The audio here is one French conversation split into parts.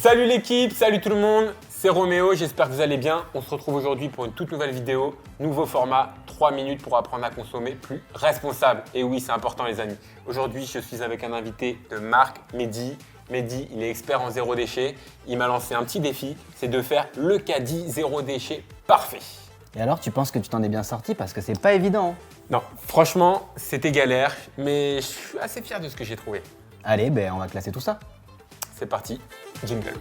Salut l'équipe, salut tout le monde, c'est Roméo, j'espère que vous allez bien. On se retrouve aujourd'hui pour une toute nouvelle vidéo, nouveau format, 3 minutes pour apprendre à consommer plus responsable. Et oui, c'est important les amis. Aujourd'hui, je suis avec un invité de marque, Mehdi. Mehdi, il est expert en zéro déchet. Il m'a lancé un petit défi, c'est de faire le caddie zéro déchet parfait. Et alors, tu penses que tu t'en es bien sorti parce que c'est pas évident. Non, franchement, c'était galère, mais je suis assez fier de ce que j'ai trouvé. Allez, on va classer tout ça. C'est parti, jingle.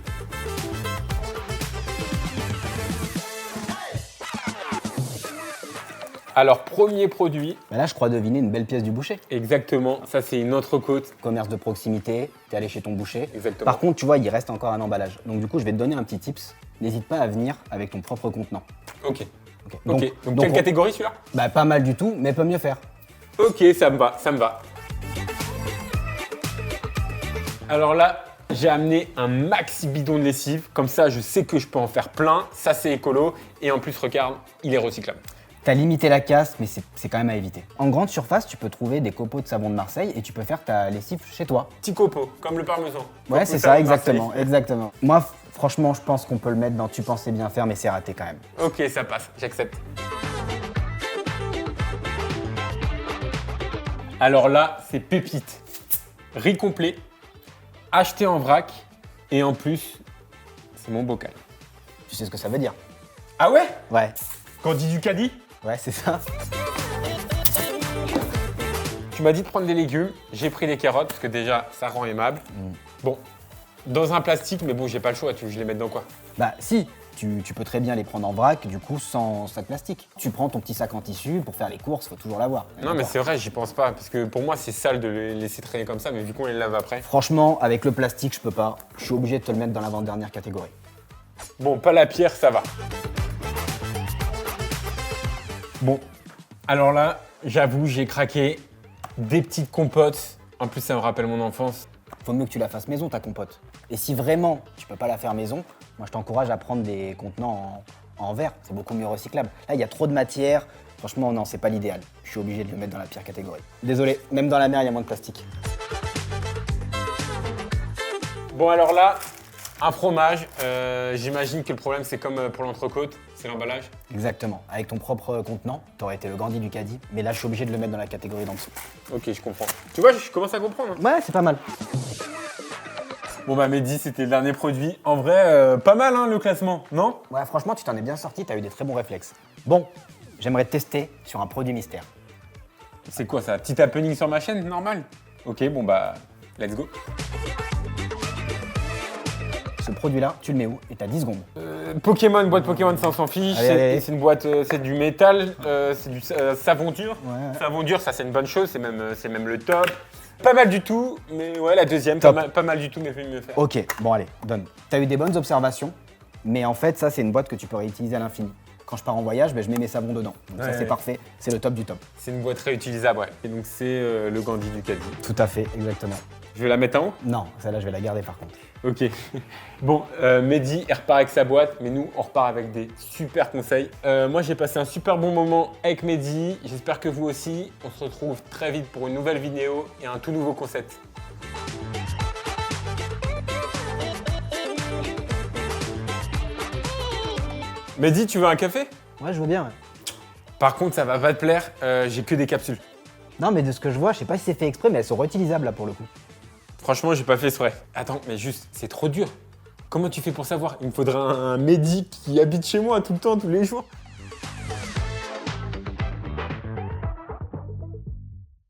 Alors, premier produit, Là, je crois deviner une belle pièce du boucher. exactement, ça c'est une entrecôte. Commerce de proximité, t'es allé chez ton boucher. Exactement. Par contre, tu vois, il reste encore un emballage. Donc du coup, je vais te donner un petit tips. N'hésite pas à venir avec ton propre contenant. Ok. Ok. Donc quelle catégorie celui-là? Pas mal du tout, mais peut mieux faire. Ok, ça me va, ça me va. Alors là, j'ai amené un maxi bidon de lessive. Comme ça, je sais que je peux en faire plein. Ça, c'est écolo. Et en plus, regarde, il est recyclable. T'as limité la casse, mais c'est quand même à éviter. En grande surface, tu peux trouver des copeaux de savon de Marseille et tu peux faire ta lessive chez toi. Petit copeau, comme le parmesan. Ouais, Copeau c'est de ça, savon de exactement, Marseille. exactement. Moi, franchement, je pense qu'on peut le mettre dans Tu pensais bien faire, mais c'est raté quand même. Ok, ça passe, j'accepte. Alors là, c'est pépite. Riz complet, acheté en vrac et en plus, c'est mon bocal. Tu sais ce que ça veut dire? Ah ouais? Ouais, Quand on dit du caddie? ouais, c'est ça. Tu m'as dit de prendre des légumes, j'ai pris des carottes parce que déjà, ça rend aimable. Bon, dans un plastique, mais bon, j'ai pas le choix, tu veux que je les mette dans quoi? Si, tu peux très bien les prendre en vrac, du coup, sans sac plastique. Tu prends ton petit sac en tissu, pour faire les courses, faut toujours l'avoir. Non, mais c'est vrai, j'y pense pas parce que pour moi, c'est sale de les laisser traîner comme ça, mais vu qu'on les lave après. Franchement, avec le plastique, je peux pas. Je suis obligé de te le mettre dans l'avant-dernière catégorie. Bon, pas la pierre, ça va. Bon, alors là, j'avoue, j'ai craqué des petites compotes. En plus, ça me rappelle mon enfance. Faut mieux que tu la fasses maison, ta compote. Et si vraiment tu peux pas la faire maison, moi je t'encourage à prendre des contenants en verre. C'est beaucoup mieux recyclable. Là, il y a trop de matière. Franchement, non, c'est pas l'idéal. Je suis obligé de le mettre dans la pire catégorie. Désolé, même dans la mer, il y a moins de plastique. Bon, alors là, un fromage. J'imagine que le problème, c'est comme pour l'entrecôte, c'est l'emballage. Exactement. Avec ton propre contenant, t'aurais été le Gandhi du caddie. Mais là, je suis obligé de le mettre dans la catégorie d'en dessous. Ok, je comprends. Tu vois, je commence à comprendre. Ouais, c'est pas mal. Bon, bah, Mehdi, c'était le dernier produit. En vrai, pas mal, hein, le classement, non? Ouais, franchement, tu t'en es bien sorti, t'as eu des très bons réflexes. Bon, j'aimerais te tester sur un produit mystère. C'est quoi ça? Petit happening sur ma chaîne, normal? Ok, bon, bah, let's go. Ce produit-là, tu le mets où? Et t'as 10 secondes. Pokémon, boîte Pokémon, ça on s'en fiche. Allez, allez. C'est une boîte, c'est du métal, c'est du savon dur. Ouais. Savon dur, ça c'est une bonne chose, c'est même le top. Pas mal du tout, mais ouais, la deuxième, Top. pas mal du tout, mais fait mieux faire. Ok, bon allez, donne. T'as eu des bonnes observations, mais en fait, ça, c'est une boîte que tu peux réutiliser à l'infini. Quand je pars en voyage, je mets mes savons dedans. Donc ça, Ouais, c'est ouais. parfait, c'est le top du top. C'est une boîte réutilisable, ouais. Et donc c'est le Gandhi du caddie. Tout à fait, exactement. Je vais la mettre en haut? Non, celle-là, je vais la garder par contre. Ok. Bon, Mehdi, il repart avec sa boîte, mais nous, on repart avec des super conseils. Moi, j'ai passé un super bon moment avec Mehdi. J'espère que vous aussi. On se retrouve très vite pour une nouvelle vidéo et un tout nouveau concept. Mehdi, tu veux un café? Ouais, je veux bien. Ouais. Par contre, ça va pas te plaire, j'ai que des capsules. Non, mais de ce que je vois, je sais pas si c'est fait exprès, mais elles sont réutilisables là pour le coup. Franchement, j'ai pas fait exprès. Attends, mais juste, c'est trop dur. Comment tu fais pour savoir? Il me faudra un Mehdi qui habite chez moi tout le temps, tous les jours.